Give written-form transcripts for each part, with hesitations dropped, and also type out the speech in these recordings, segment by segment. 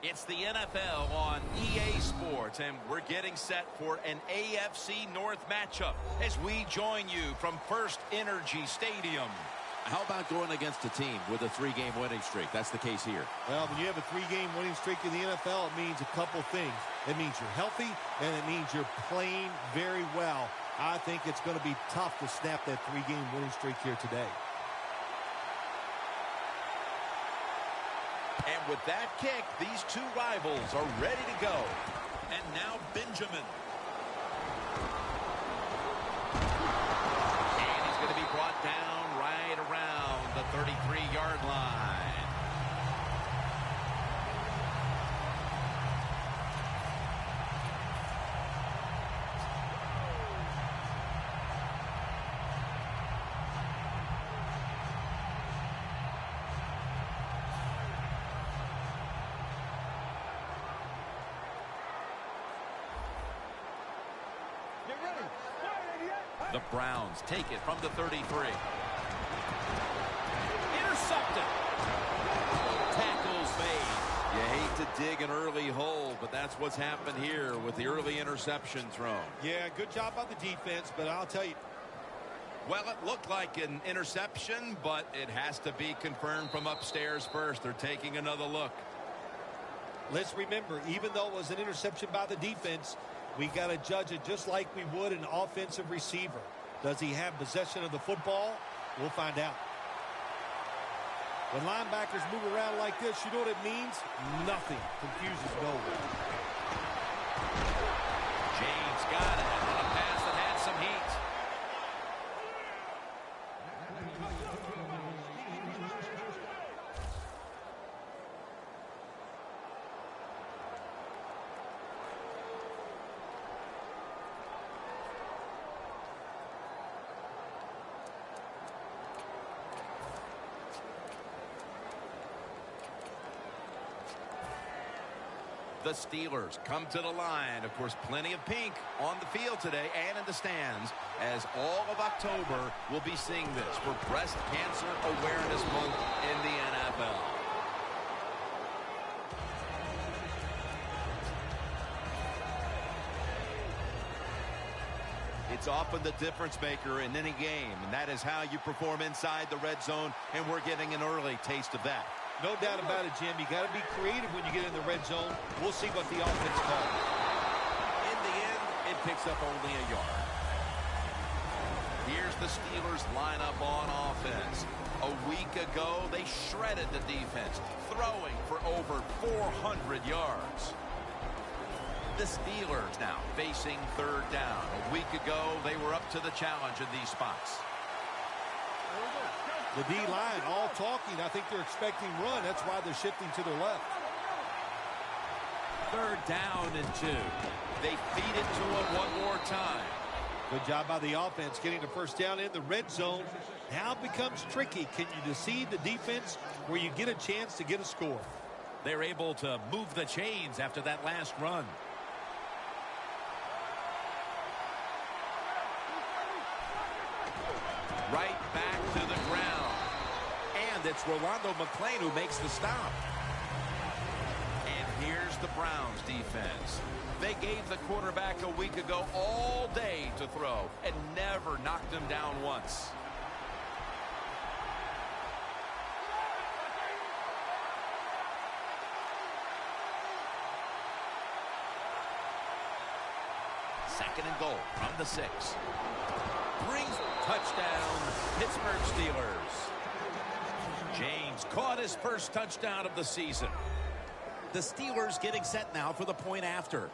It's the NFL on EA Sports, and we're getting set for an AFC North matchup as we join you from First Energy Stadium. How about going against a team with a 3-game winning streak? That's the case here. Well, when you have a 3-game winning streak in the NFL, it means a couple things. It means you're healthy, and it means you're playing very well. I think it's going to be tough to snap that 3-game winning streak here today. And with that kick, these two rivals are ready to go. And now Benjamin. And he's going to be brought down right around the 33-yard line. The Browns take it from the 33. Intercepted. Tackles made. You hate to dig an early hole, but that's what's happened here with the early interception thrown. Yeah, good job by the defense, but I'll tell you. Well, it looked like an interception, but it has to be confirmed from upstairs first. They're taking another look. Let's remember, even though it was an interception by the defense, we got to judge it just like we would an offensive receiver. Does he have possession of the football? We'll find out. When linebackers move around like this, you know what it means? Nothing. Confuses no one. James got it on a pass that had some heat. The Steelers come to the line. Of course, plenty of pink on the field today and in the stands, as all of October will be seeing this for Breast Cancer Awareness Month in the NFL. It's often the difference maker in any game, and that is how you perform inside the red zone, and we're getting an early taste of that. No doubt about it, Jim. You got to be creative when you get in the red zone. We'll see what the offense calls. In the end, it picks up only a yard. Here's the Steelers lineup on offense. A week ago, they shredded the defense, throwing for over 400 yards. The Steelers now facing third down. A week ago, they were up to the challenge in these spots. The D-line all talking. I think they're expecting run. That's why they're shifting to their left. Third down and 2. They feed it to him one more time. Good job by the offense getting the first down in the red zone. Now it becomes tricky. Can you deceive the defense where you get a chance to get a score? They're able to move the chains after that last run. Right back to the ground. And it's Rolando McClain who makes the stop. And here's the Browns defense. They gave the quarterback a week ago all day to throw and never knocked him down once. Second and goal from the 6. Brings touchdown, Pittsburgh Steelers. James caught his first touchdown of the season. The Steelers getting set now for the point after.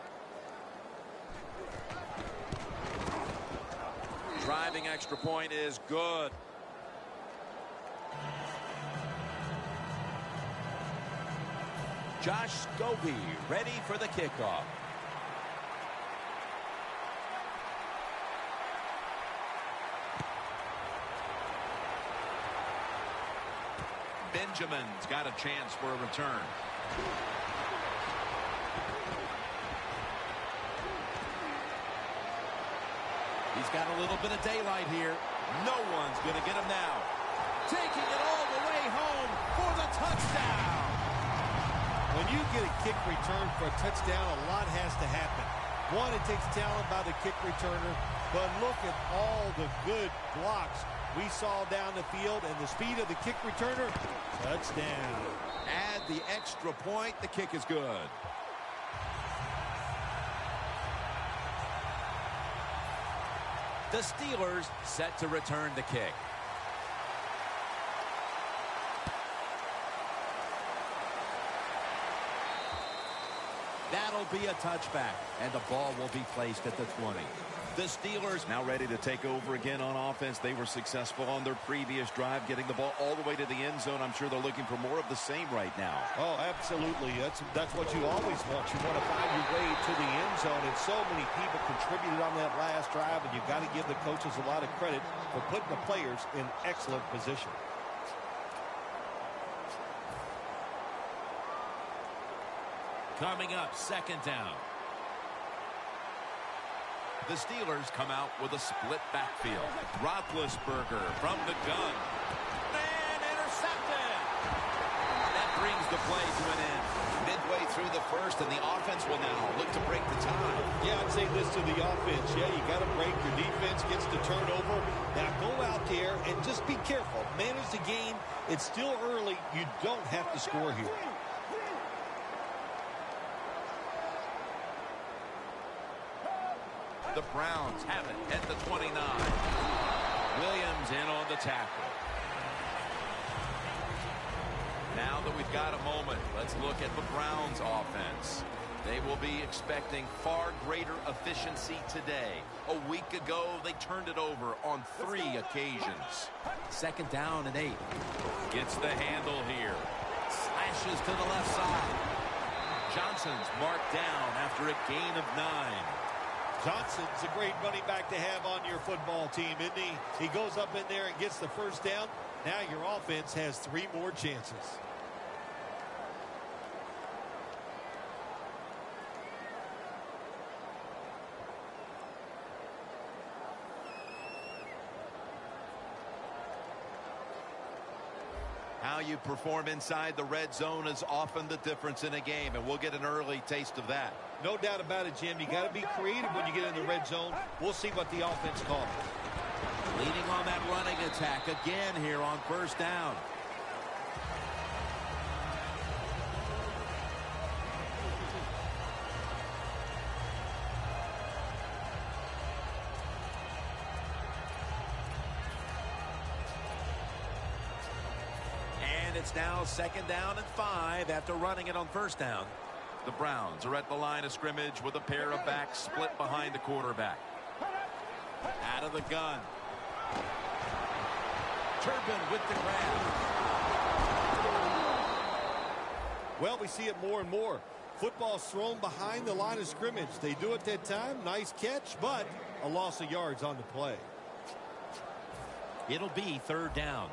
Driving extra point is good. Josh Scobie ready for the kickoff. Benjamin's got a chance for a return. He's got a little bit of daylight here. No one's going to get him now. Taking it all the way home for the touchdown. When you get a kick return for a touchdown, a lot has to happen. One, it takes talent by the kick returner, but look at all the good blocks we saw down the field and the speed of the kick returner. Touchdown. Add the extra point. The kick is good. The Steelers set to return the kick. That'll be a touchback, and the ball will be placed at the 20. The Steelers now ready to take over again on offense. They were successful on their previous drive, getting the ball all the way to the end zone. I'm sure they're looking for more of the same right now. Oh, absolutely. That's what you always want. You want to find your way to the end zone, and so many people contributed on that last drive, and you've got to give the coaches a lot of credit for putting the players in excellent position. Coming up, second down. The Steelers come out with a split backfield. Roethlisberger from the gun. And intercepted. That brings the play to an end. Midway through the first, and the offense will now look to break the tie. Yeah, I'd say this to the offense. Yeah, you got to break. Your defense gets the turnover. Now go out there and just be careful. Manage the game. It's still early. You don't have to score here. The Browns have it at the 29. Williams in on the tackle. Now that we've got a moment, let's look at the Browns offense. They will be expecting far greater efficiency today. A week ago, they turned it over on 3 occasions. Second down and 8. Gets the handle here. Slashes to the left side. Johnson's marked down after a gain of 9. Johnson's a great running back to have on your football team, isn't he? He goes up in there and gets the first down. Now your offense has 3 more chances. How you perform inside the red zone is often the difference in a game, and we'll get an early taste of that. No doubt about it, Jim. You got to be creative when you get in the red zone. We'll see what the offense calls. Leading on that running attack again here on first down. And it's now second down and 5 after running it on first down. The Browns are at the line of scrimmage with a pair of backs split behind the quarterback. Out of the gun. Turbin with the grab. Well, we see it more and more. Football's thrown behind the line of scrimmage. They do it that time. Nice catch, but a loss of yards on the play. It'll be third down.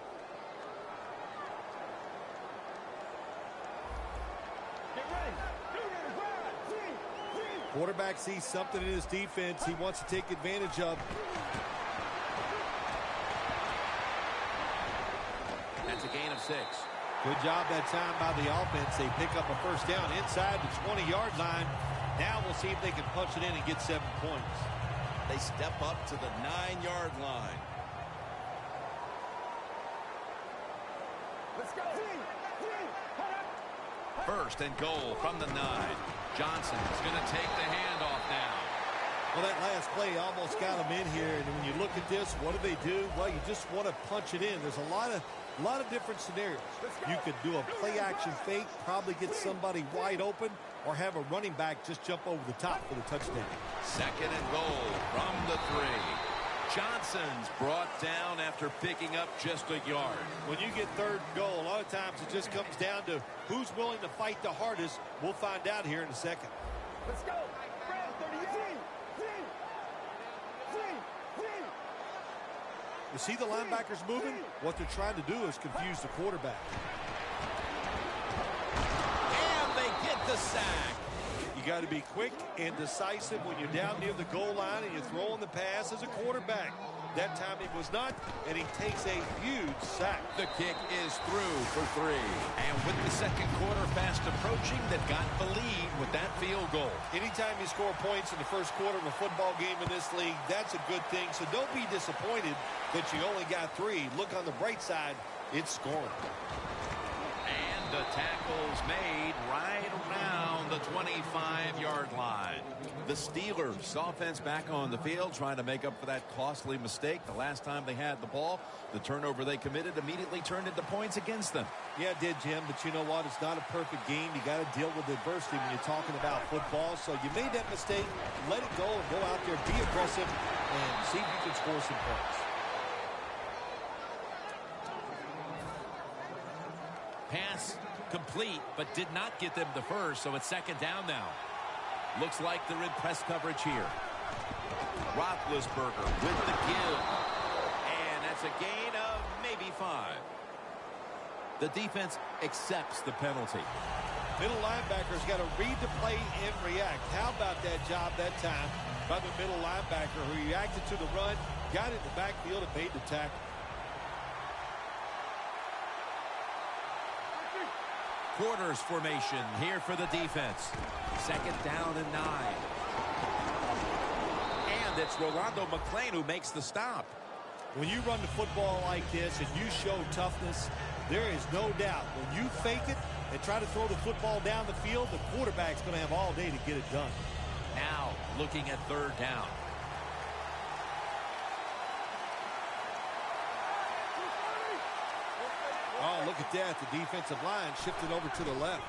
Quarterback sees something in his defense he wants to take advantage of. That's a gain of 6. Good job that time by the offense. They pick up a first down inside the 20-yard line. Now we'll see if they can punch it in and get 7 points. They step up to the 9-yard line. Let's go. First and goal from the 9. Johnson's going to take the handoff now. Well, that last play almost got him in here. And when you look at this, what do? Well, you just want to punch it in. There's a lot of different scenarios. You could do a play-action fake, probably get somebody wide open, or have a running back just jump over the top for the touchdown. Second and goal from the 3. Johnson's brought down after picking up just a yard. When you get third and goal, a lot of times it just comes down to who's willing to fight the hardest. We'll find out here in a second. Let's go. You see the linebackers moving? What they're trying to do is confuse the quarterback. And they get the sack. You got to be quick and decisive when you're down near the goal line and you're throwing the pass as a quarterback. That time he was not, and he takes a huge sack. The kick is through for 3. And with the second quarter fast approaching, they've got the lead with that field goal. Anytime you score points in the first quarter of a football game in this league, that's a good thing. So don't be disappointed that you only got 3. Look on the bright side, it's scoring. And the tackle's made right around the 25-yard line. The Steelers offense back on the field trying to make up for that costly mistake. The last time they had the ball, the turnover they committed immediately turned into points against them. Yeah, it did, Jim, but you know what? It's not a perfect game. You got to deal with adversity when you're talking about football. So you made that mistake, let it go, and go out there, be aggressive, and see if you can score some points. Pass complete, but did not get them the first, so it's second down now. Looks like they're in press coverage here. Roethlisberger with the give. And that's a gain of maybe 5. The defense accepts the penalty. Middle linebacker's got to read the play and react. How about that job that time by the middle linebacker who reacted to the run, got in the backfield, and made the tackle. Quarters formation here for the defense. Second down and 9. And it's Rolando McClain who makes the stop. When you run the football like this and you show toughness, there is no doubt when you fake it and try to throw the football down the field, the quarterback's going to have all day to get it done. Now looking at third down. Oh, look at that. The defensive line shifted over to the left.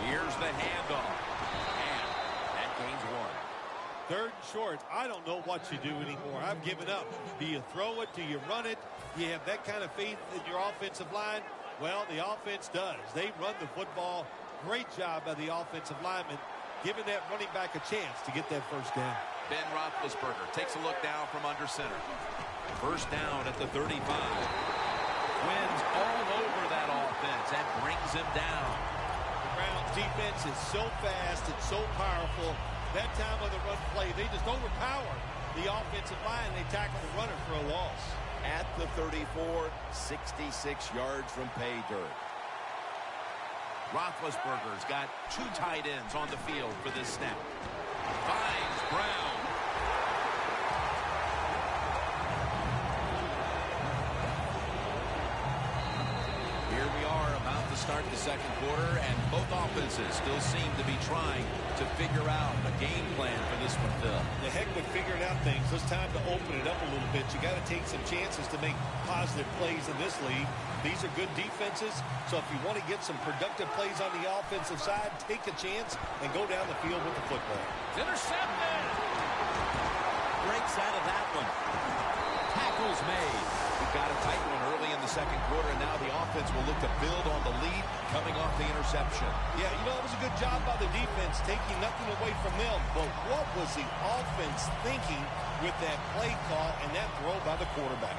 Here's the handoff. And that gains 1. Third and short. I don't know what you do anymore. I've given up. Do you throw it? Do you run it? You have that kind of faith in your offensive line? Well, the offense does. They run the football. Great job by the offensive lineman, giving that running back a chance to get that first down. Ben Roethlisberger takes a look down from under center. First down at the 35. Wins all over that offense and brings him down. The Browns defense is so fast and so powerful. That time on the run play, they just overpower the offensive line. They tackle the runner for a loss. At the 34, 66 yards from pay dirt. Roethlisberger's got 2 tight ends on the field for this snap. Finds Brown. Here we are about to start the second quarter, and both offenses still seem to be trying to figure out a game plan for this one, Phil. The heck with figuring out things. It's time to open it up a little bit. You got to take some chances to make positive plays in this league. These are good defenses, so if you want to get some productive plays on the offensive side, take a chance and go down the field with the football. It's intercepted. Breaks out of that one. Tackles made. We've got a tight one early in the second quarter, and now the offense will look to build on the lead coming off the interception. Yeah, you know, it was a good job by the defense, taking nothing away from them. But what was the offense thinking with that play call and that throw by the quarterback?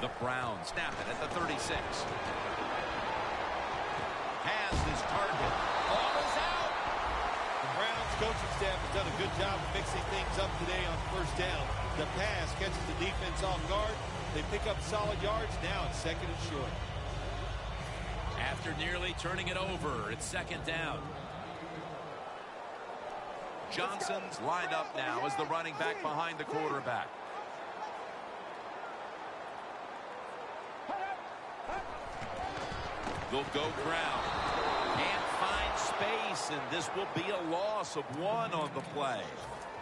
The Browns snap it at the 36. Has his target. Ball is out. The Browns coaching staff has done a good job of mixing things up today on first down. The pass catches the defense off guard. They pick up solid yards. Now it's second and short. After nearly turning it over, it's second down. Johnson's lined up now as the running back behind the quarterback. They'll go ground. Can't find space, and this will be a loss of 1 on the play.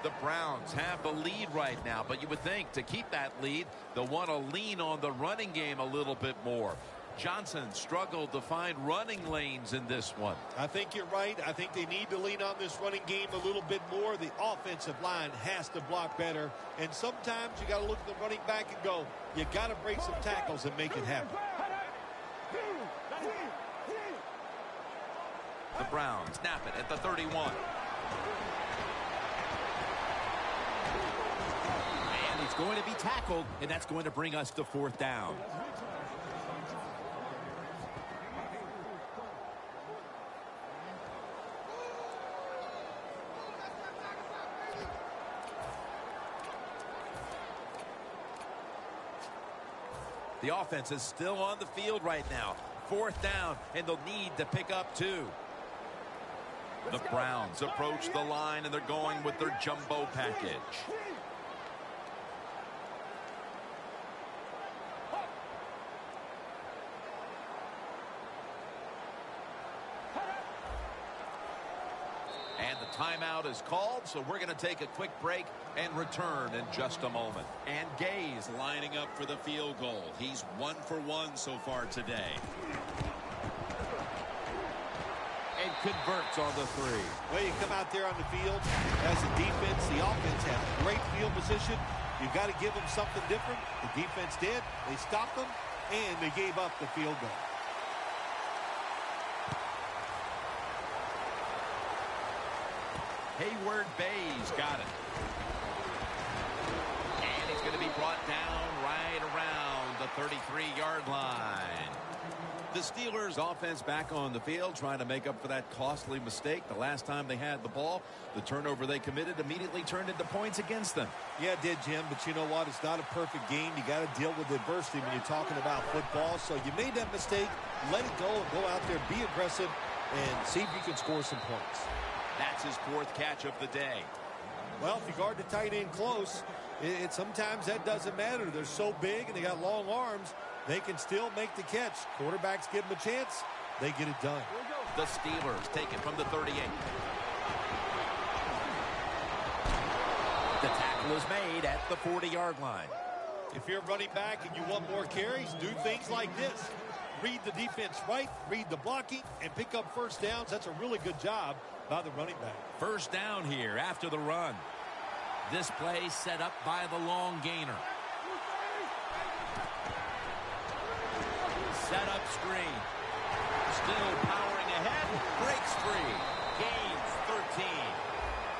The Browns have the lead right now, but you would think to keep that lead, they'll want to lean on the running game a little bit more. Johnson struggled to find running lanes in this one. I think you're right. I think they need to lean on this running game a little bit more. The offensive line has to block better, and sometimes you got to look at the running back and go, you got to break some tackles and make it happen. The Browns snap it at the 31. And he's going to be tackled, and that's going to bring us to fourth down. The offense is still on the field right now. 4th down, and they'll need to pick up 2. The Browns approach the line, and they're going with their jumbo package. And the timeout is called, so we're going to take a quick break and return in just a moment. And Gay's lining up for the field goal. He's 1 for 1 so far today. And converts on the 3. Well, you come out there on the field as a defense. The offense has great field position. You've got to give them something different. The defense did. They stopped them, and they gave up the field goal. Hayward Bay's got it. And he's going to be brought down right around the 33-yard line. The Steelers offense back on the field trying to make up for that costly mistake. The last time they had the ball, the turnover they committed immediately turned into points against them. Yeah, it did, Jim, but you know what? It's not a perfect game. You got to deal with adversity when you're talking about football. So you made that mistake, let it go, and go out there, be aggressive, and see if you can score some points. That's his 4th catch of the day. Well, if you guard the tight end close, sometimes that doesn't matter. They're so big and they got long arms, they can still make the catch. Quarterbacks give them a chance, they get it done. The Steelers take it from the 38. The tackle is made at the 40-yard line. If you're running back and you want more carries, do things like this. Read the defense right, read the blocking, and pick up 1st downs. That's a really good job by the running back. 1st down here after the run. This play set up by the long gainer. Set up screen. Still powering ahead. Breaks free. Gains 13.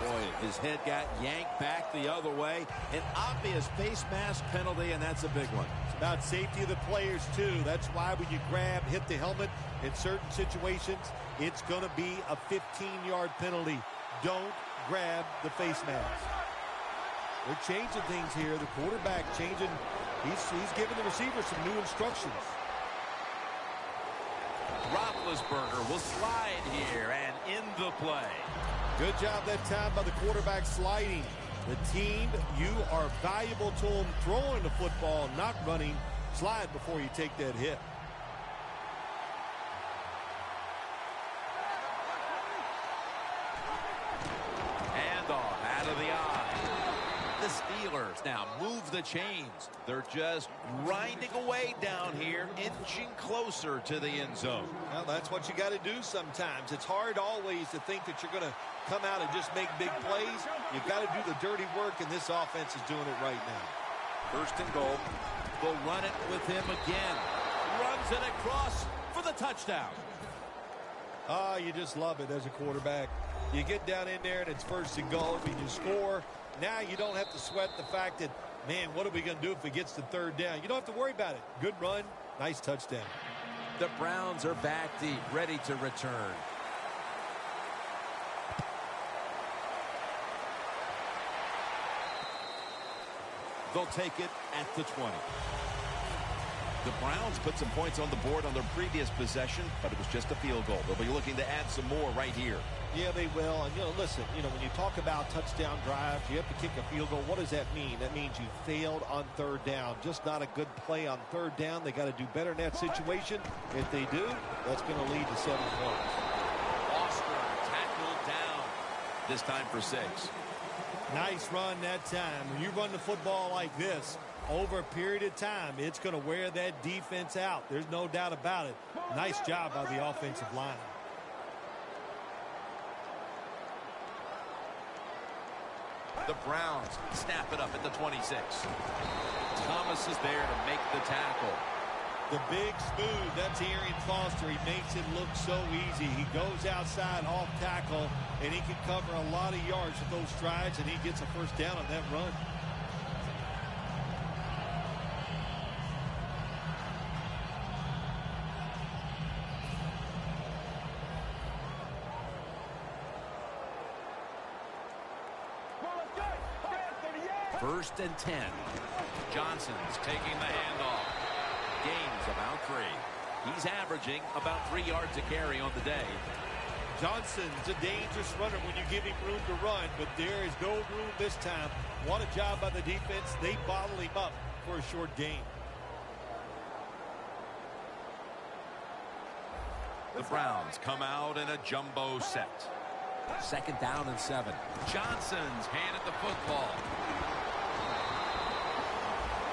Boy, his head got yanked back the other way. An obvious face mask penalty, and that's a big one. It's about safety of the players, too. That's why when you grab, hit the helmet in certain situations, it's going to be a 15-yard penalty. Don't grab the face mask. They're changing things here. The quarterback changing. He's giving the receiver some new instructions. Roethlisberger will slide here and in the play. Good job that time by the quarterback sliding. The team, you are valuable to them throwing the football, not running. Slide before you take that hit. Handoff out of the eye. The Steelers now move the chains. They're just grinding away down here, inching closer to the end zone. Well, that's what you got to do sometimes. It's hard always to think that you're going to come out and just make big plays. You've got to do the dirty work, and this offense is doing it right now. 1st and goal. They'll run it with him again. Runs it across for the touchdown. Oh, you just love it as a quarterback. You get down in there, and it's 1st and goal, and you score. Now you don't have to sweat the fact that, man, what are we going to do if it gets to 3rd down? You don't have to worry about it. Good run, nice touchdown. The Browns are back deep, ready to return. They'll take it at the 20. The Browns put some points on the board on their previous possession, but it was just a field goal. They'll be looking to add some more right here. Yeah, they will. And, listen, when you talk about touchdown drives, you have to kick a field goal. What does that mean? That means you failed on 3rd down. Just not a good play on 3rd down. They got to do better in that situation. If they do, that's going to lead to 7 points. Foster tackled down. This time for 6. Nice run that time. When you run the football like this, over a period of time, it's going to wear that defense out. There's no doubt about it. Nice job by the offensive line. The Browns snap it up at the 26. Thomas is there to make the tackle. The big smooth, that's Arian Foster. He makes it look so easy. He goes outside off tackle, and he can cover a lot of yards with those strides, and he gets a 1st down on that run. First and 10. Johnson's taking the handoff. gains about 3. He's averaging about 3 yards a carry on the day. Johnson's a dangerous runner when you give him room to run, but there is no room this time. What a job by the defense. They bottle him up for a short gain. The Browns come out in a jumbo set. 2nd down and 7. Johnson's handed the football.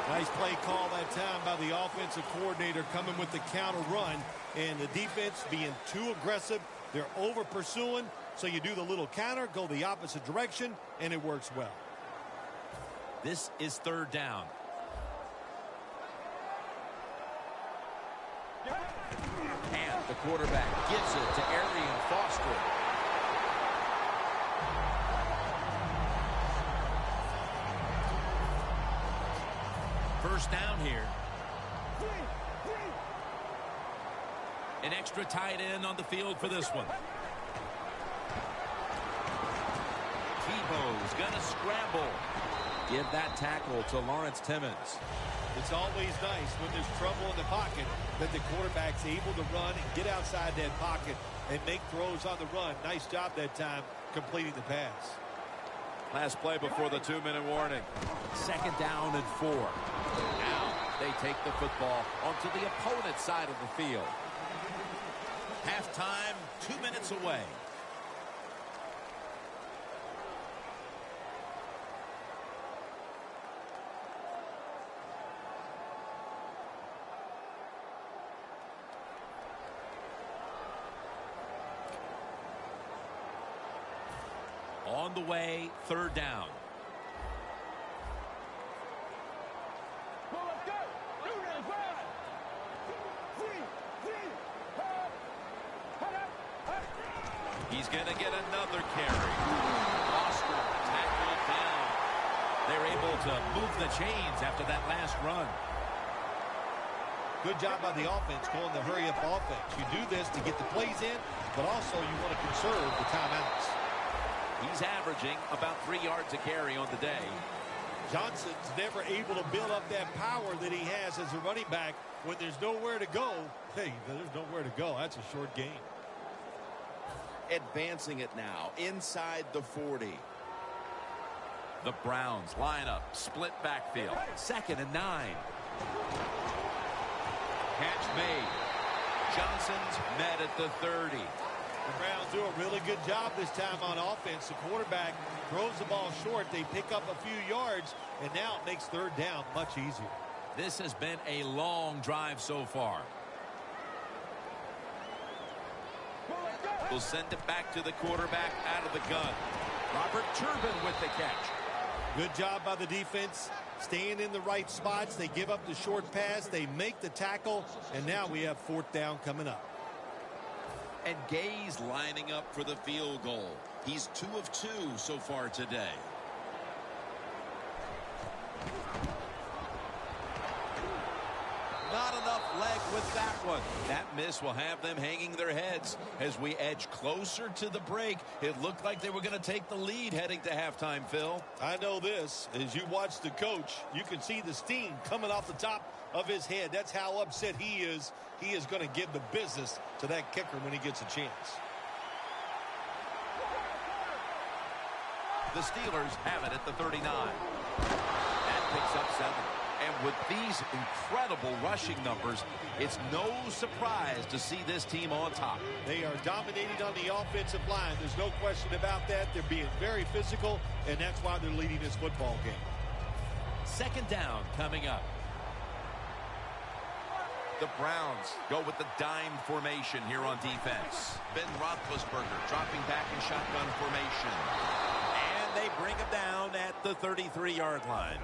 Nice play call that time by the offensive coordinator, coming with the counter run, and the defense being too aggressive. They're over pursuing, so you do the little counter, go the opposite direction, and it works well. This is 3rd down. And the quarterback gives it to Arian Foster. First down here. An extra tight end on the field for this one. Tebow's going to scramble. Give that tackle to Lawrence Timmons. It's always nice when there's trouble in the pocket that the quarterback's able to run and get outside that pocket and make throws on the run. Nice job that time completing the pass. Last play before the 2-minute warning. 2nd down and 4. Now they take the football onto the opponent's side of the field. Halftime, 2 minutes away. On the way, 3rd down. He's going to get another carry. Foster tackled down. They're able to move the chains after that last run. Good job by the offense going the hurry-up offense. You do this to get the plays in, but also you want to conserve the timeouts. He's averaging about 3 yards a carry on the day. Johnson's never able to build up that power that he has as a running back when there's nowhere to go. Hey, there's nowhere to go. That's a short gain. Advancing it now inside the 40. The Browns line up, split backfield. 2nd and 9. Catch made. Johnson's met at the 30. The Browns do a really good job this time on offense. The quarterback throws the ball short. They pick up a few yards, and now it makes 3rd down much easier. This has been a long drive so far. We'll send it back to the quarterback out of the gun. Robert Turbin with the catch. Good job by the defense. Staying in the right spots. They give up the short pass. They make the tackle, and now we have 4th down coming up. And Gay's lining up for the field goal. He's 2 of 2 so far today. Not enough leg with that one. That miss will have them hanging their heads. As we edge closer to the break, it looked like they were going to take the lead heading to halftime, Phil. I know this. As you watch the coach, you can see the steam coming off the top of his head. That's how upset he is. He is going to give the business to that kicker when he gets a chance. The Steelers have it at the 39. That picks up 7. And with these incredible rushing numbers, it's no surprise to see this team on top. They are dominating on the offensive line. There's no question about that. They're being very physical, and that's why they're leading this football game. 2nd down coming up. The Browns go with the dime formation here on defense. Ben Roethlisberger dropping back in shotgun formation. And they bring him down at the 33-yard line.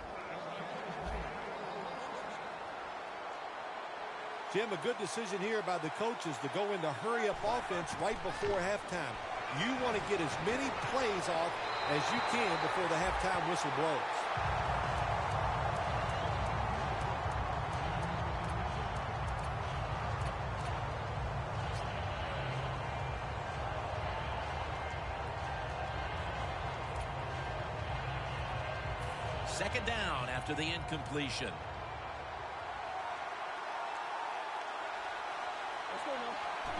Jim, a good decision here by the coaches to go into hurry-up offense right before halftime. You want to get as many plays off as you can before the halftime whistle blows. Second down after the incompletion.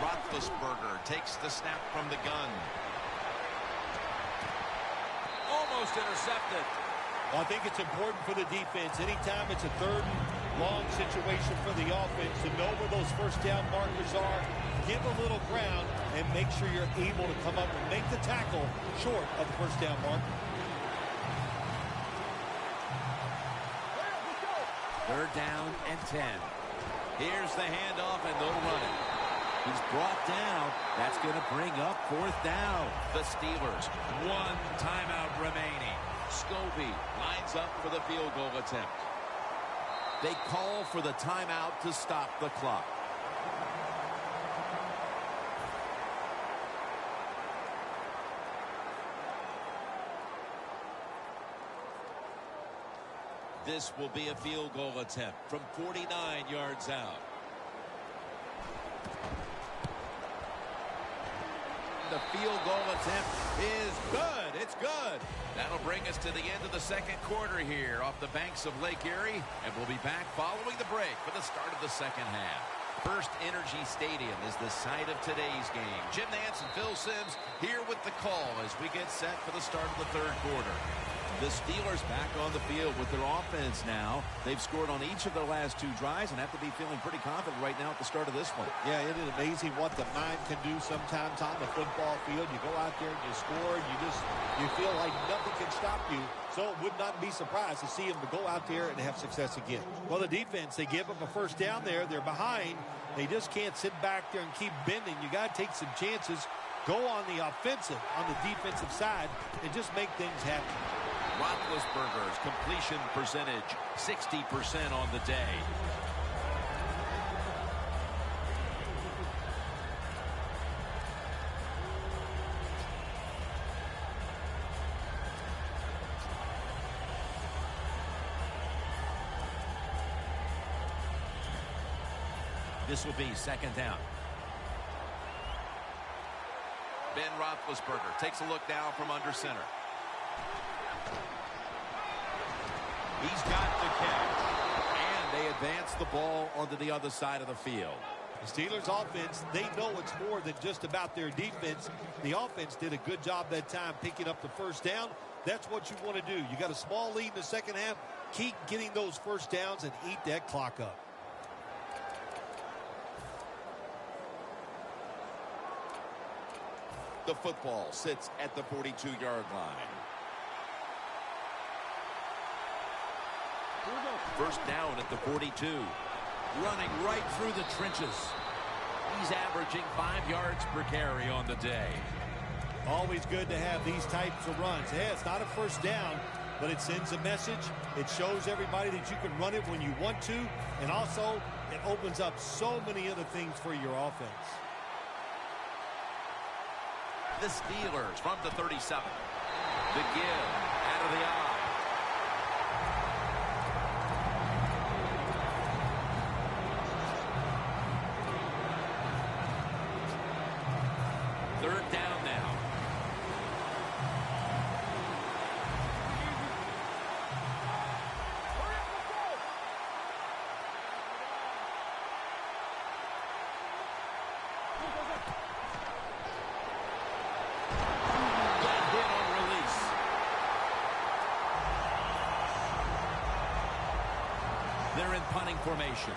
Roethlisberger takes the snap from the gun. Almost intercepted. Well, I think it's important for the defense. Anytime it's a third and long situation for the offense to know where those first down markers are, give a little ground, and make sure you're able to come up and make the tackle short of the first down marker. Third down and 10. Here's the handoff, and they'll run it. He's brought down. That's going to bring up fourth down. The Steelers, one timeout remaining. Scobie lines up for the field goal attempt. They call for the timeout to stop the clock. This will be a field goal attempt from 49 yards out. The field goal attempt is good. It's good. That'll bring us to the end of the second quarter here off the banks of Lake Erie, and we'll be back following the break for the start of the second half. First Energy Stadium is the site of today's game. Jim Nantz and Phil Simms here with the call as we get set for the start of the third quarter. The Steelers back on the field with their offense now. They've scored on each of their last two drives and have to be feeling pretty confident right now at the start of this one. Yeah, it is amazing what the mind can do sometimes on the football field. You go out there and you score, you feel like nothing can stop you. So it would not be surprised to see them to go out there and have success again. Well, the defense, they give up a first down there. They're behind. They just can't sit back there and keep bending. You got to take some chances. Go on the offensive, on the defensive side, and just make things happen. Roethlisberger's completion percentage, 60% on the day. This will be second down. Ben Roethlisberger takes a look now from under center. He's got the catch, and they advance the ball onto the other side of the field. The Steelers offense, they know it's more than just about their defense. The offense did a good job that time picking up the first down. That's what you want to do. You got a small lead in the second half. Keep getting those first downs and eat that clock up. The football sits at the 42-yard line. First down at the 42. Running right through the trenches. He's averaging 5 yards per carry on the day. Always good to have these types of runs. Hey, it's not a first down, but it sends a message. It shows everybody that you can run it when you want to, and also it opens up so many other things for your offense. The Steelers from the 37. The give out of the eye. Third down now. Got hit on release. They're in punting formation.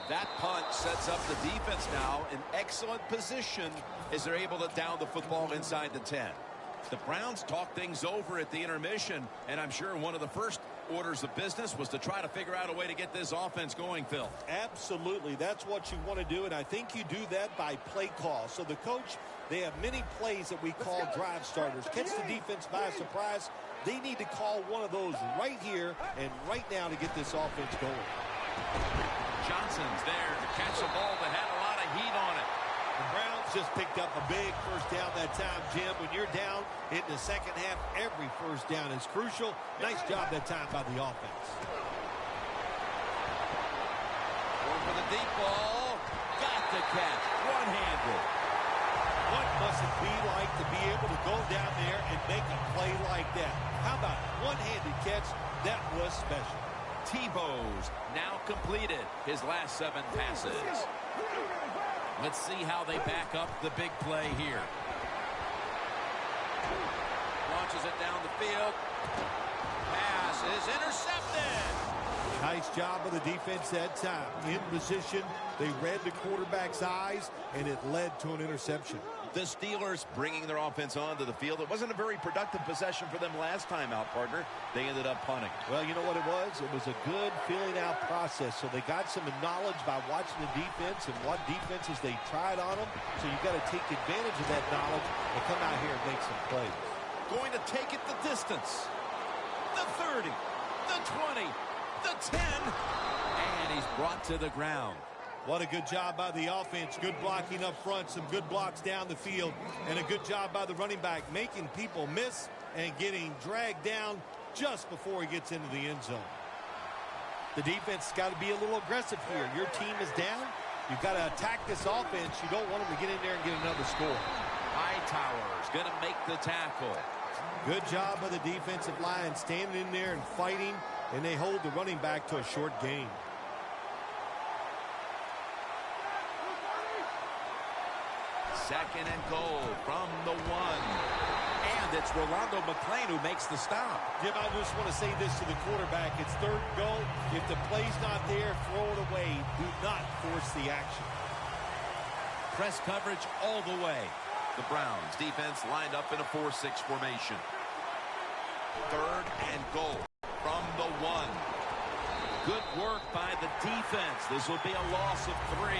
That punt sets up the defense now in excellent position as they're able to down the football inside the 10. The Browns talked things over at the intermission, and I'm sure one of the first orders of business was to try to figure out a way to get this offense going, Phil. Absolutely. That's what you want to do, and I think you do that by play call. So the coach, they have many plays that we call drive starters. Catch the defense by surprise. They need to call one of those right here and right now to get this offense going. Johnson's there to catch a ball that had a lot of heat on it. The Browns just picked up a big first down that time, Jim. When you're down in the second half, every first down is crucial. Nice job that time by the offense. Going for the deep ball. Got the catch. One-handed. What must it be like to be able to go down there and make a play like that? How about one-handed catch? That was special. Tebow's now completed his last 7 passes. Let's see how they back up the big play here. Launches it down the field. Pass is intercepted. Nice job of the defense that time. In position, they read the quarterback's eyes, and it led to an interception. The Steelers bringing their offense onto the field. It wasn't a very productive possession for them last time out, partner. They ended up punting. Well, you know what it was? It was a good filling-out process. So they got some knowledge by watching the defense and what defenses they tried on them. So you've got to take advantage of that knowledge and come out here and make some plays. Going to take it the distance. The 30, the 20, the 10. And he's brought to the ground. What a good job by the offense. Good blocking up front, some good blocks down the field, and a good job by the running back making people miss and getting dragged down just before he gets into the end zone. The defense has got to be a little aggressive here. Your team is down. You've got to attack this offense. You don't want them to get in there and get another score. Hightower's going to make the tackle. Good job by the defensive line standing in there and fighting, and they hold the running back to a short gain. Second and goal from the 1. And it's Rolando McClain who makes the stop. Jim, I just want to say this to the quarterback. It's third and goal. If the play's not there, throw it away. Do not force the action. Press coverage all the way. The Browns defense lined up in a 4-6 formation. Third and goal from the 1. Good work by the defense. This will be a loss of 3.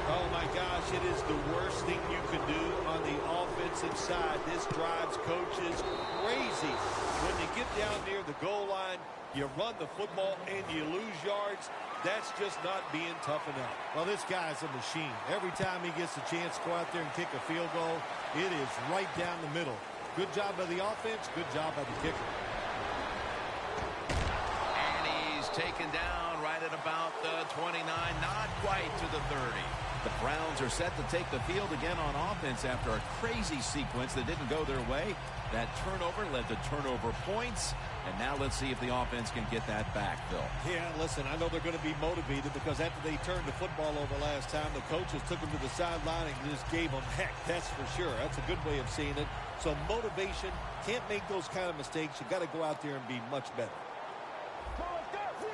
Oh, my gosh, it is the worst thing you can do on the offensive side. This drives coaches crazy. When you get down near the goal line, you run the football and you lose yards. That's just not being tough enough. Well, this guy's a machine. Every time he gets a chance to go out there and kick a field goal, it is right down the middle. Good job by the offense, good job by the kicker. And he's taken down right at about the 29, not quite to the 30. The Browns are set to take the field again on offense after a crazy sequence that didn't go their way. That turnover led to turnover points. And now let's see if the offense can get that back, Phil. Yeah, listen, I know they're going to be motivated because after they turned the football over last time, the coaches took them to the sideline and just gave them heck, that's for sure. That's a good way of seeing it. So motivation, can't make those kind of mistakes. You got to go out there and be much better.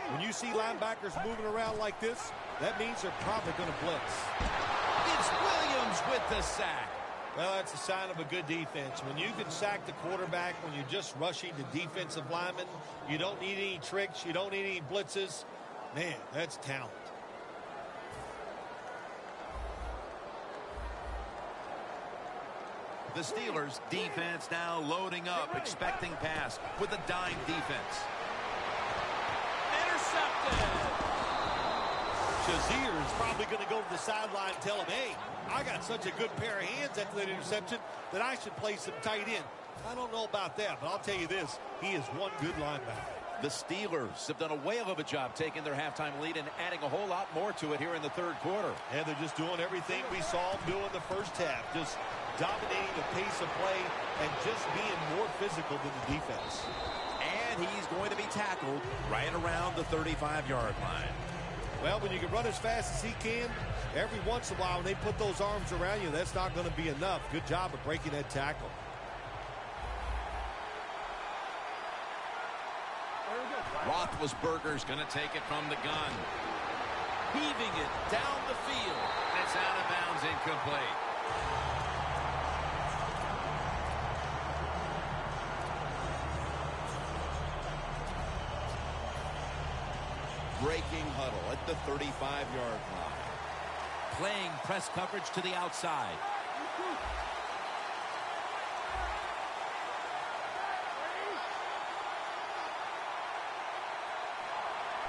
When you see linebackers moving around like this, that means they're probably going to blitz. It's Williams with the sack. Well, that's a sign of a good defense. When you can sack the quarterback, when you're just rushing the defensive lineman, you don't need any tricks, you don't need any blitzes. Man, that's talent. The Steelers defense now loading up, expecting pass with a dime defense. Intercepted. Shazier is probably going to go to the sideline and tell him, hey, I got such a good pair of hands after that interception that I should play some tight end. I don't know about that, but I'll tell you this, he is one good linebacker. The Steelers have done a whale of a job taking their halftime lead and adding a whole lot more to it here in the third quarter. And they're just doing everything we saw them do in the first half, just dominating the pace of play and just being more physical than the defense. And he's going to be tackled right around the 35-yard line. Well, when you can run as fast as he can, every once in a while when they put those arms around you, that's not going to be enough. Good job of breaking that tackle. Roethlisberger's going to take it from the gun. Heaving it down the field. It's out of bounds, incomplete. Breaking huddle at the 35-yard line. Playing press coverage to the outside.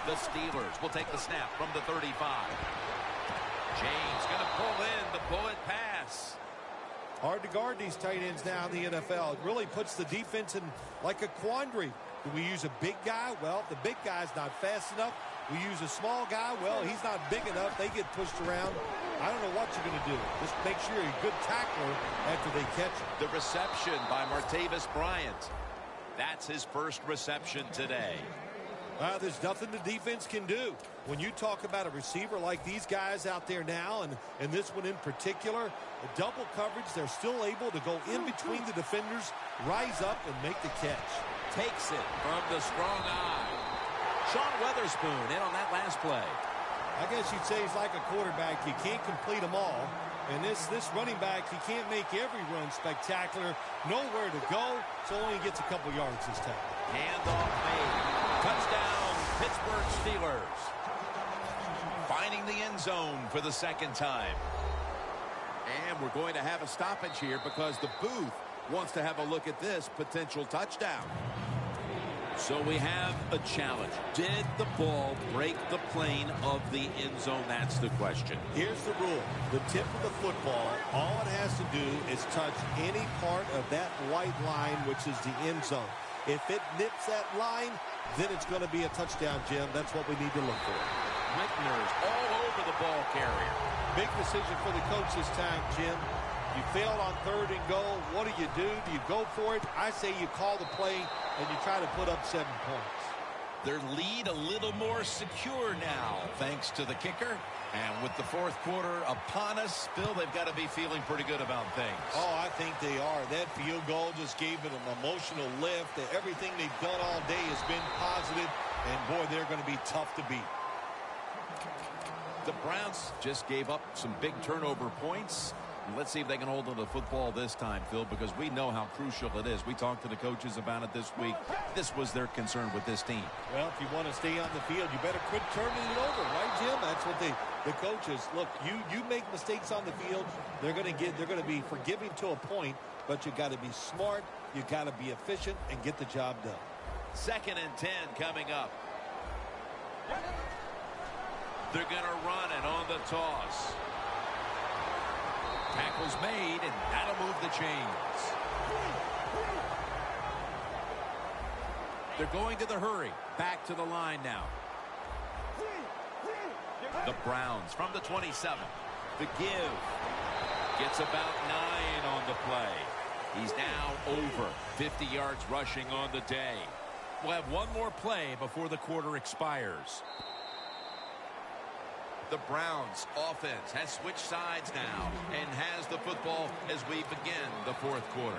The Steelers will take the snap from the 35. James going to pull in the bullet pass. Hard to guard these tight ends now in the NFL. It really puts the defense in like a quandary. Do we use a big guy? Well, if the big guy's not fast enough. We use a small guy. Well, he's not big enough. They get pushed around. I don't know what you're going to do. Just make sure you're a good tackler after they catch it. The reception by Martavis Bryant. That's his first reception today. There's nothing the defense can do. When you talk about a receiver like these guys out there now, and this one in particular, the double coverage, they're still able to go in between the defenders, rise up, and make the catch. Takes it from the strong eye. Sean Weatherspoon in on that last play. I guess you'd say he's like a quarterback. You can't complete them all. And this running back, he can't make every run spectacular. Nowhere to go, so only gets a couple yards this time. Handoff made. Touchdown, Pittsburgh Steelers. Finding the end zone for the second time. And we're going to have a stoppage here because the booth wants to have a look at this potential touchdown. So we have a challenge. Did the ball break the plane of the end zone? That's the question. Here's the rule. The tip of the football, all it has to do is touch any part of that white line, which is the end zone. If it nips that line, then it's going to be a touchdown, Jim. That's what we need to look for. Whitner's all over the ball carrier. Big decision for the coach this time, Jim. You failed on 3rd and goal. What do? Do you go for it? I say you call the play and you try to put up 7 points. Their lead a little more secure now, thanks to the kicker. And with the 4th quarter upon us, Phil, they've got to be feeling pretty good about things. Oh, I think they are. That field goal just gave it an emotional lift. Everything they've done all day has been positive, and boy, they're going to be tough to beat. The Browns just gave up some big turnover points. Let's see if they can hold on to the football this time, Phil, because we know how crucial it is. We talked to the coaches about it this week. This was their concern with this team. Well, if you want to stay on the field, you better quit turning it over, right, Jim? That's what the coaches look. You make mistakes on the field, they're going to be forgiving to a point, but you got to be smart, you got to be efficient, and get the job done. 2nd and 10 coming up. They're going to run it on the toss. Tackle's made, and that'll move the chains. They're going to the hurry. Back to the line now. The Browns from the 27. The give. Gets about 9 on the play. He's now over 50 yards rushing on the day. We'll have one more play before the quarter expires. The Browns offense has switched sides now and has the football as we begin the 4th quarter.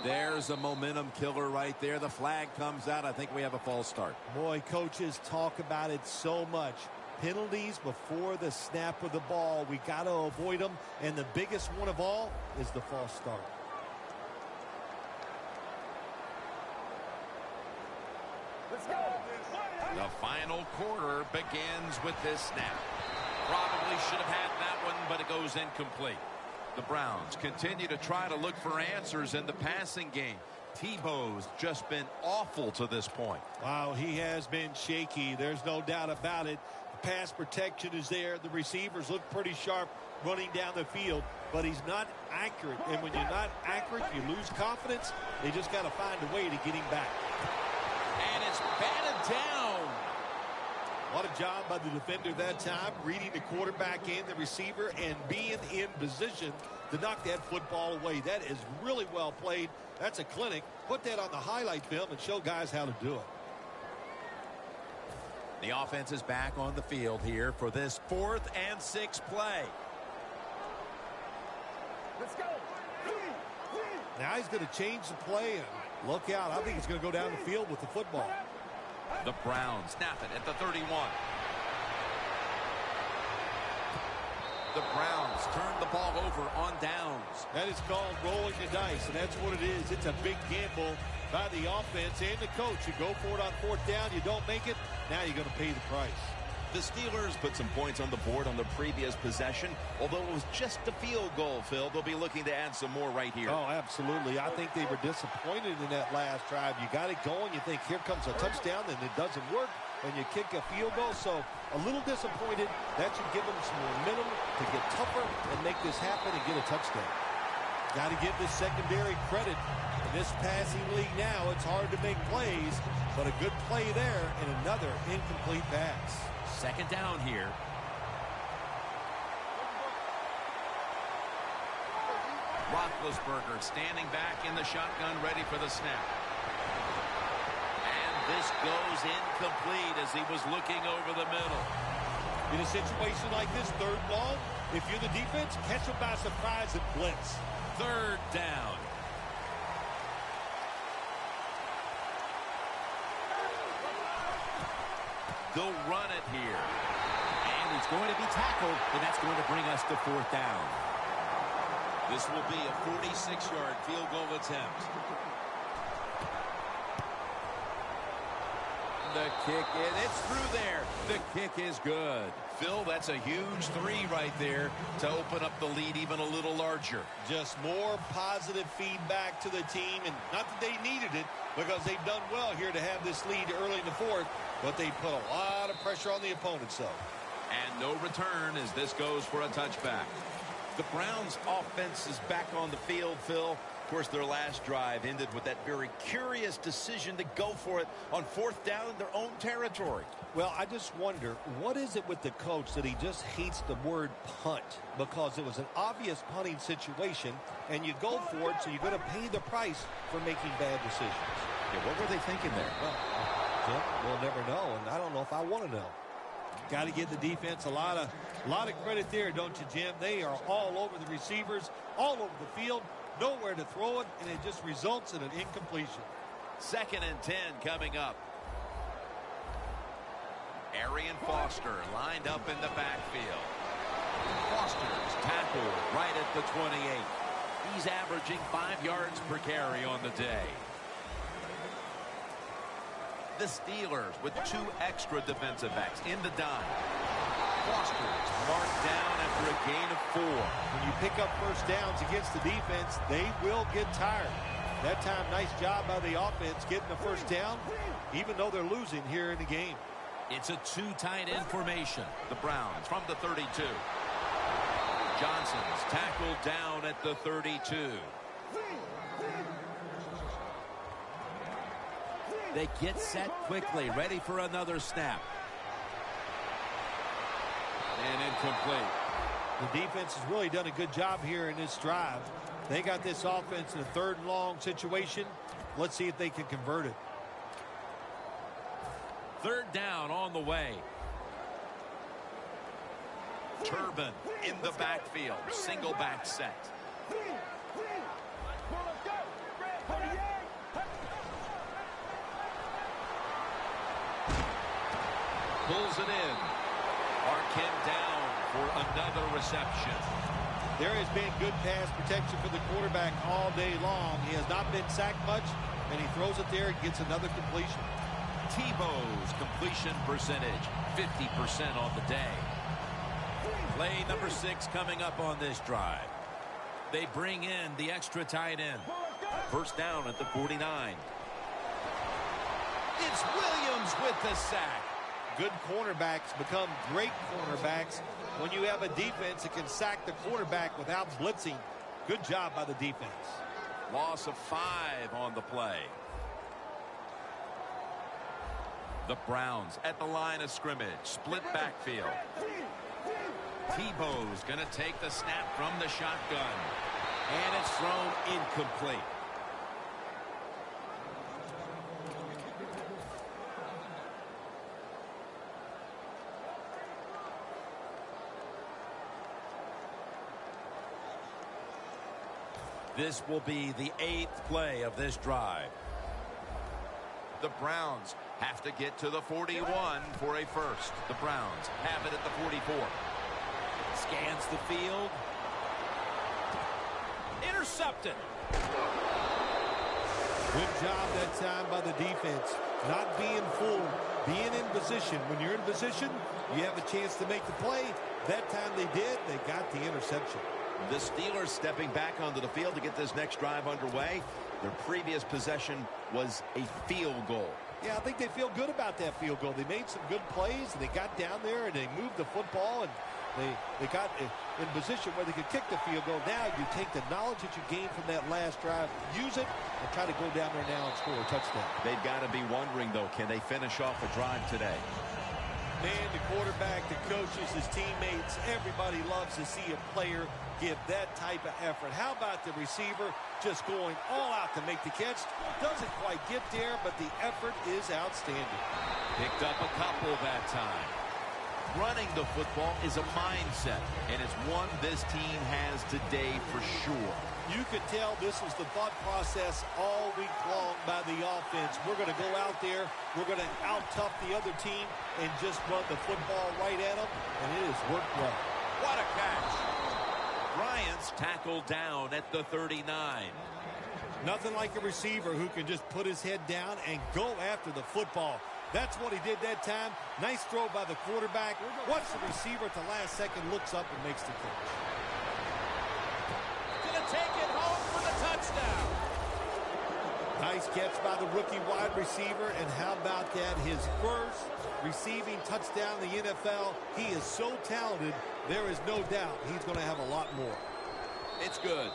There's a momentum killer right there. The flag comes out. I think we have a false start. Boy, coaches talk about it so much. Penalties before the snap of the ball. We got to avoid them. And the biggest one of all is the false start. Let's go. The final quarter begins with this snap. Probably should have had that one, but it goes incomplete. The Browns continue to try to look for answers in the passing game. Tebow's just been awful to this point. Wow, he has been shaky. There's no doubt about it. The pass protection is there. The receivers look pretty sharp running down the field, but he's not accurate. And when you're not accurate, you lose confidence. They just got to find a way to get him back. And it's batted down. What a job by the defender that time, reading the quarterback and the receiver and being in position to knock that football away. That is really well played. That's a clinic. Put that on the highlight film and show guys how to do it. The offense is back on the field here for this 4th and 6th play. Let's go. Now he's going to change the play and look out. I think he's going to go down the field with the football. The Browns snap it at the 31. The Browns turn the ball over on downs. That is called rolling the dice, and that's what it is. It's a big gamble by the offense and the coach. You go for it on 4th down, you don't make it, now you're going to pay the price. The Steelers put some points on the board on the previous possession. Although it was just a field goal, Phil, they'll be looking to add some more right here. Oh, absolutely. I think they were disappointed in that last drive. You got it going. You think, here comes a touchdown, and it doesn't work. and you kick a field goal. So a little disappointed. That should give them some momentum to get tougher and make this happen and get a touchdown. Got to give this secondary credit. In this passing league now, it's hard to make plays, but a good play there and another incomplete pass. Second down here. Roethlisberger standing back in the shotgun, ready for the snap. And this goes incomplete as he was looking over the middle. In a situation like this, third long, if you're the defense, catch them by surprise and blitz. Third down. They'll run it here. And he's going to be tackled, and that's going to bring us to fourth down. This will be a 46-yard field goal attempt. The kick, it's through there. The kick is good. Phil, that's a huge 3 right there to open up the lead even a little larger. Just more positive feedback to the team, and not that they needed it, because they've done well here to have this lead early in the fourth, but they put a lot of pressure on the opponents, though. And no return as this goes for a touchback. The Browns' offense is back on the field, Phil. Of course, their last drive ended with that very curious decision to go for it on fourth down in their own territory. Well, I just wonder, what is it with the coach that he just hates the word punt? Because it was an obvious punting situation, and you go for it, so you're going to pay the price for making bad decisions. Yeah, what were they thinking there? Well, we'll never know, and I don't know if I want to know. Got to give the defense a lot of credit there, don't you, Jim? They are all over the receivers, all over the field, nowhere to throw it, and it just results in an incompletion. 2nd and 10 coming up. Arian Foster lined up in the backfield. Foster's tackled right at the 28. He's averaging 5 yards per carry on the day. The Steelers with 2 extra defensive backs in the dime. Foster's marked down after a gain of 4. When you pick up first downs against the defense, they will get tired. That time, nice job by the offense getting the first down, even though they're losing here in the game. It's a 2 tight end formation. The Browns from the 32. Johnson's tackled down at the 32. They get set quickly, ready for another snap. And incomplete. The defense has really done a good job here in this drive. They got this offense in a 3rd and long situation. Let's see if they can convert it. 3rd down on the way. Turbin in the backfield. Single back set. Pulls it in. Arkin down for another reception. There has been good pass protection for the quarterback all day long. He has not been sacked much, and he throws it there and gets another completion. Tebow's completion percentage, 50% on the day. Play number 6 coming up on this drive. They bring in the extra tight end. First down at the 49. It's Williams with the sack. Good cornerbacks become great cornerbacks when you have a defense that can sack the quarterback without blitzing. Good job by the defense. Loss of 5 on the play. The Browns at the line of scrimmage. Split backfield. Tebow's going to take the snap from the shotgun. And it's thrown incomplete. This will be the 8th play of this drive. The Browns have to get to the 41 for a first. The Browns have it at the 44. Scans the field. Intercepted. Good job that time by the defense. Not being fooled. Being in position. When you're in position, you have a chance to make the play. That time they did. They got the interception. The Steelers stepping back onto the field to get this next drive underway. Their previous possession was a field goal. Yeah, I think they feel good about that field goal. They made some good plays, and they got down there, and they moved the football, and they got in position where they could kick the field goal. Now you take the knowledge that you gained from that last drive, use it, and try to go down there now and score a touchdown. They've got to be wondering, though, can they finish off a drive today? Man, the quarterback, the coaches, his teammates, everybody loves to see a player give that type of effort. How about the receiver just going all out to make the catch? Doesn't quite get there, but the effort is outstanding. Picked up a couple that time. Running the football is a mindset, and it's one this team has today for sure. You could tell this was the thought process all week long by the offense. We're going to go out there, we're going to out-tough the other team and just run the football right at them, and it has worked well. What a catch. Bryant's tackled down at the 39. Nothing like a receiver who can just put his head down and go after the football. That's what he did that time. Nice throw by the quarterback. Watch the receiver at the last second, looks up and makes the catch. Gonna take it home for the touchdown. Nice catch by the rookie wide receiver, and how about that? His first receiving touchdown in the NFL. He is so talented, there is no doubt he's going to have a lot more. It's good.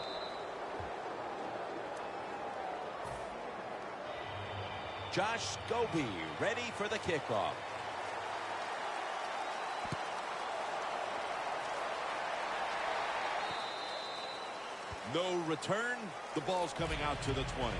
Josh Scobie ready for the kickoff. No return. The ball's coming out to the 20.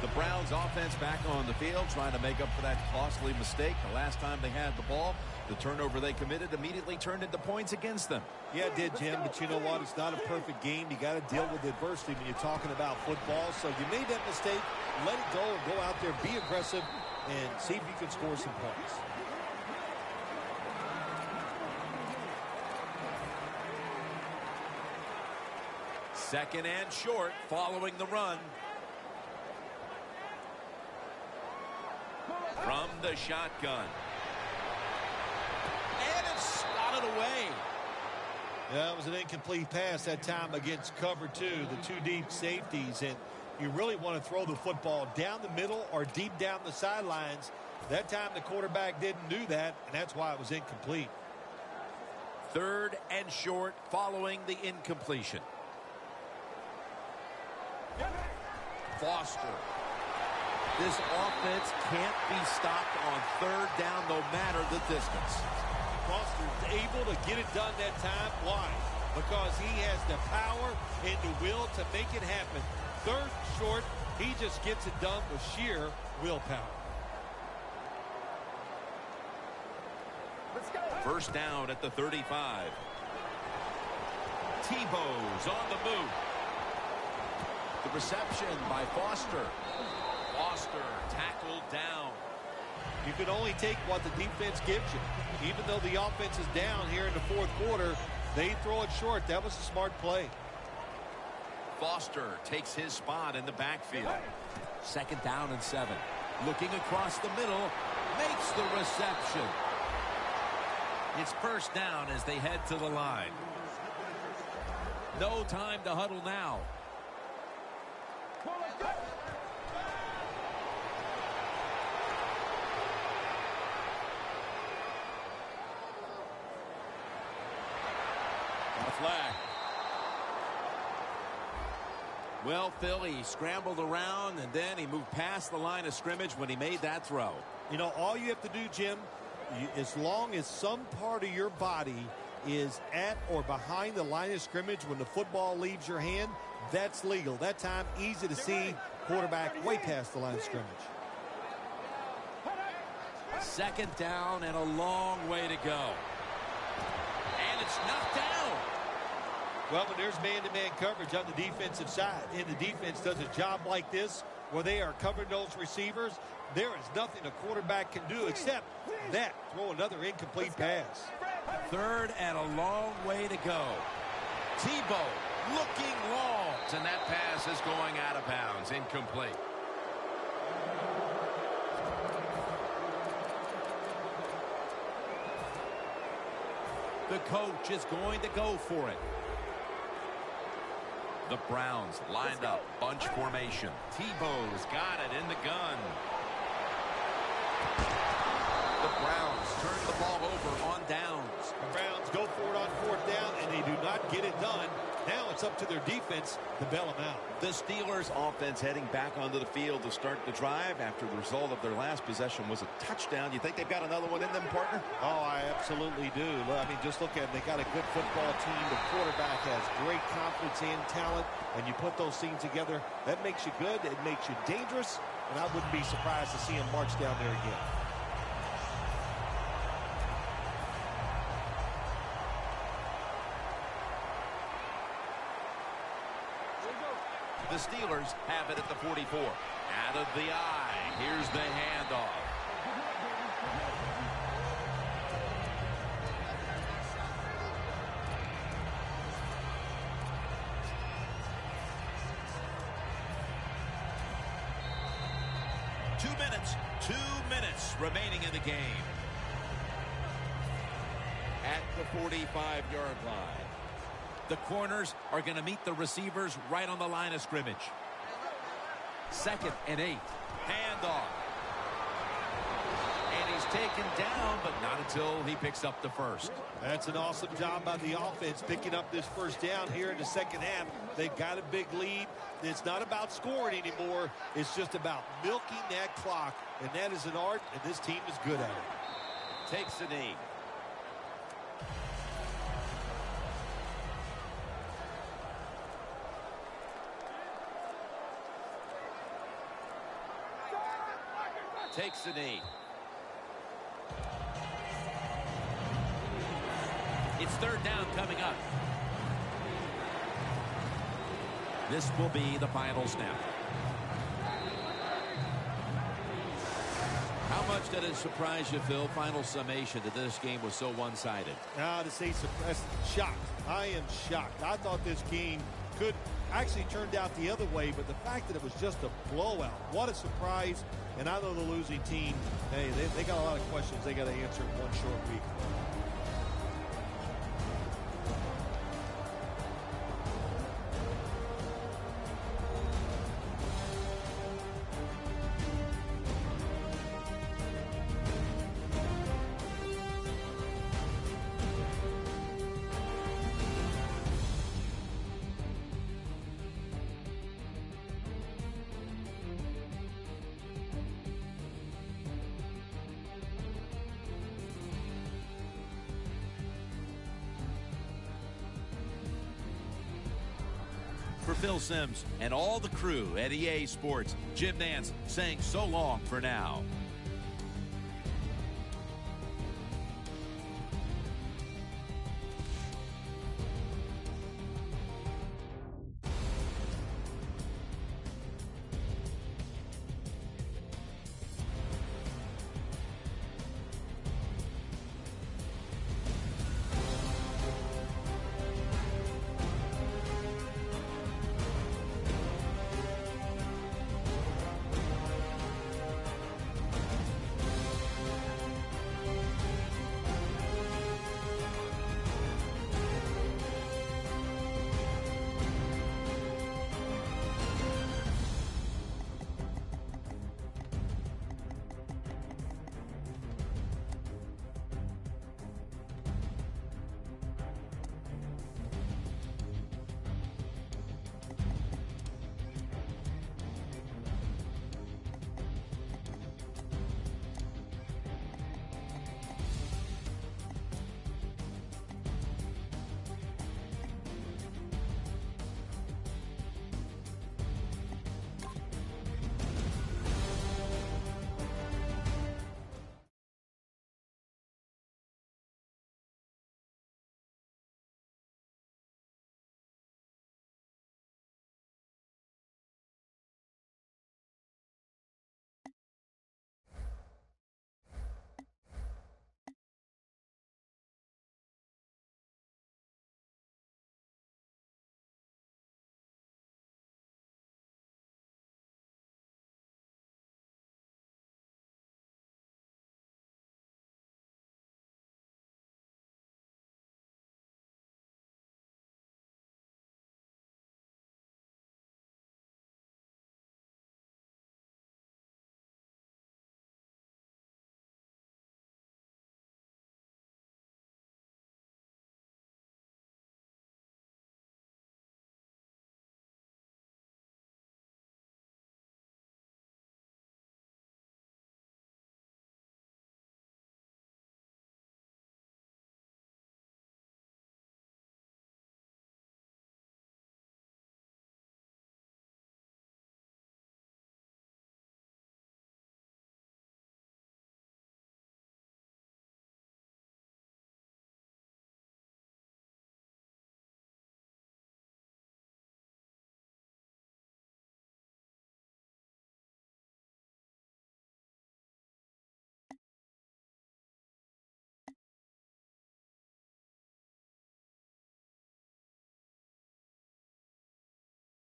The Browns offense back on the field trying to make up for that costly mistake. The last time they had the ball, the turnover they committed immediately turned into points against them. Yeah, it did, Jim, but you know what? It's not a perfect game. You got to deal with adversity when you're talking about football. So you made that mistake, let it go, and go out there, be aggressive, and see if you can score some points. Second and short following the run. From the shotgun. And it's swatted away. Yeah, it was an incomplete pass that time against cover two, the two deep safeties. And you really want to throw the football down the middle or deep down the sidelines. That time the quarterback didn't do that, and that's why it was incomplete. Third and short following the incompletion. Foster. This offense can't be stopped on third down no matter the distance. Foster's able to get it done that time. Why? Because he has the power and the will to make it happen. Third and short, he just gets it done with sheer willpower. Let's go. First down at the 35. Tebow's on the move. The reception by Foster. Foster tackled down. You can only take what the defense gives you. Even though the offense is down here in the fourth quarter, they throw it short. That was a smart play. Foster takes his spot in the backfield. Second down and 7. Looking across the middle, makes the reception. It's first down as they head to the line. No time to huddle now. A flag. Well, Phil, he scrambled around, and then he moved past the line of scrimmage when he made that throw. You know, all you have to do, Jim, as long as some part of your body is at or behind the line of scrimmage when the football leaves your hand, that's legal. That time, easy to see, quarterback way past the line of scrimmage. Second down and a long way to go. And it's knocked down. Well, when there's man-to-man coverage on the defensive side, and the defense does a job like this where they are covering those receivers, there is nothing a quarterback can do except that, throw another incomplete pass. Third and a long way to go. Tebow looking long, and that pass is going out of bounds, incomplete. The coach is going to go for it. The Browns lined up, bunch formation. Tebow's got it in the gun. The Browns turn the ball over on downs. The Browns go for it on fourth down, and they do not get it done. Now it's up to their defense to bail them out. The Steelers offense heading back onto the field to start the drive after the result of their last possession was a touchdown. You think they've got another one in them, partner? Oh, I absolutely do. I mean, just look at them. They got a good football team. The quarterback has great confidence and talent, and you put those things together, that makes you good. It makes you dangerous, and I wouldn't be surprised to see them march down there again. The Steelers have it at the 44. Out of the eye. Here's the handoff. Two minutes remaining in the game. At the 45-yard line. The corners are going to meet the receivers right on the line of scrimmage. 2nd and 8. Handoff. And he's taken down, but not until he picks up the first. That's an awesome job by the offense picking up this first down here in the second half. They've got a big lead. It's not about scoring anymore. It's just about milking that clock, and that is an art, and this team is good at it. Takes a knee. Takes a knee. It's 3rd down coming up. This will be the final snap. How much did it surprise you, Phil? Final summation that this game was so one-sided. To say surprised, shocked. I am shocked. I thought this game could actually turned out the other way, but the fact that it was just a blowout, what a surprise. And I know the losing team, hey, they got a lot of questions they got to answer in one short week. For Phil Simms and all the crew at EA Sports, Jim Nance saying so long for now.